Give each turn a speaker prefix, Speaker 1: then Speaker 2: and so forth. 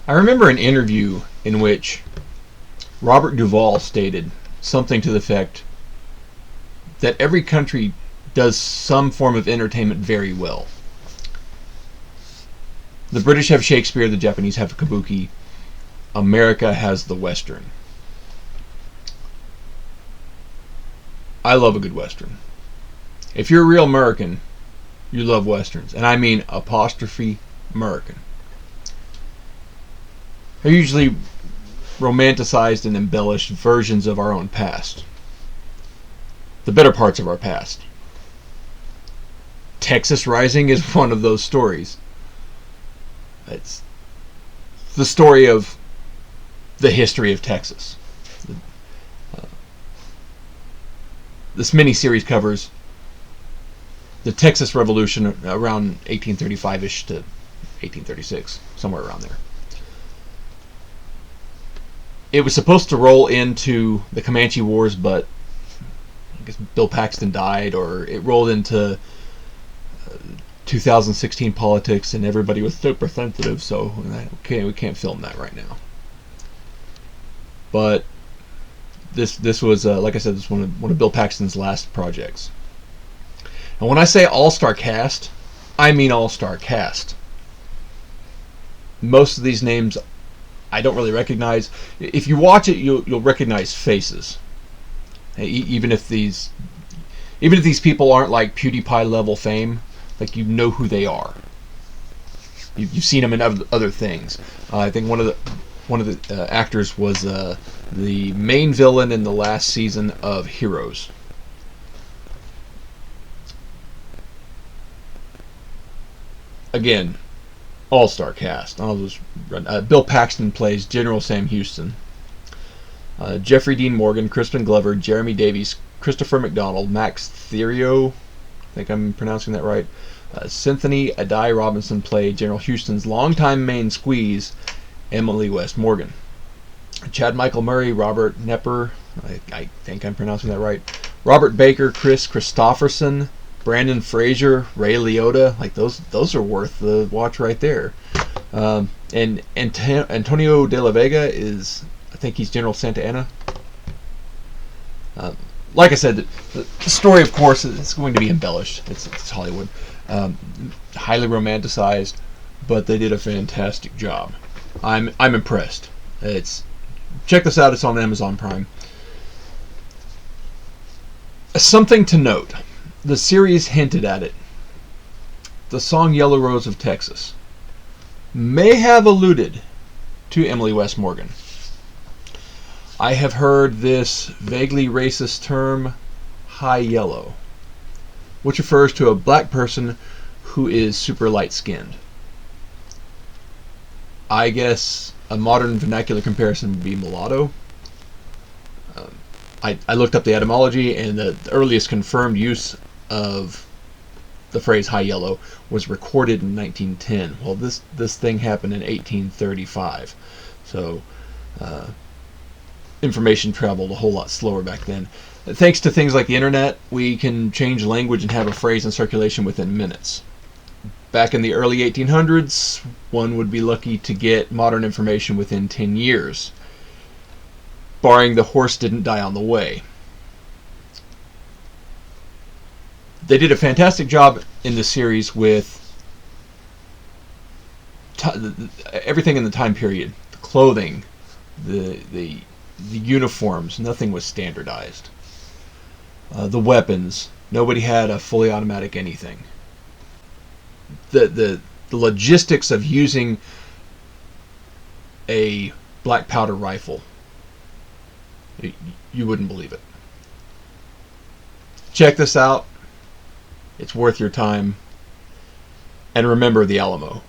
Speaker 1: I remember an interview in which Robert Duvall stated something to the effect that every country does some form of entertainment very well. The British have Shakespeare, the Japanese have Kabuki, America has the Western. I love a good Western. If you're a real American, you love Westerns. And I mean apostrophe American. They're usually romanticized and embellished versions of our own past. The better parts of our past. Texas Rising is one of those stories. It's the story of the history of Texas. This miniseries covers the Texas Revolution around 1835-ish to 1836, somewhere around there. It was supposed to roll into the Comanche Wars, but I guess Bill Paxton died, or it rolled into 2016 politics, and everybody was super sensitive, so okay, we can't film that right now. But this was, like I said, this was one of Bill Paxton's last projects. And when I say all-star cast, I mean all-star cast. Most of these names I don't really recognize. If you watch it, you'll recognize faces. Even if these people aren't like PewDiePie level fame, like you know who they are. You've seen them in other things. I think one of the actors was the main villain in the last season of Heroes. Again, all-star cast. Bill Paxton plays General Sam Houston. Jeffrey Dean Morgan, Crispin Glover, Jeremy Davies, Christopher McDonald, Max Therio, I think I'm pronouncing that right. Cynthia Adai Robinson played General Houston's longtime main squeeze, Emily West Morgan. Chad Michael Murray, Robert Nepper, I think I'm pronouncing that right. Robert Baker, Chris Christopherson, Brandon Fraser, Ray Liotta, like those are worth the watch right there. And Antonio de la Vega is, I think he's General Santa Anna. Like I said, the story, of course, is going to be embellished. It's Hollywood, highly romanticized, but they did a fantastic job. I'm impressed. Check this out. It's on Amazon Prime. Something to note. The series hinted at it. The song Yellow Rose of Texas may have alluded to Emily West Morgan. I have heard this vaguely racist term, high yellow, which refers to a black person who is super light-skinned. I guess a modern vernacular comparison would be mulatto. I looked up the etymology, and the earliest confirmed use of the phrase high yellow was recorded in 1910. Well, this thing happened in 1835. So information traveled a whole lot slower back then. Thanks to things like the internet, we can change language and have a phrase in circulation within minutes. Back in the early 1800s, one would be lucky to get modern information within 10 years, barring the horse didn't die on the way. They did a fantastic job in this series with everything in the time period. The clothing, the uniforms, nothing was standardized. The weapons, nobody had a fully automatic anything. The logistics of using a black powder rifle, you wouldn't believe it. Check this out. It's worth your time. And remember the Alamo.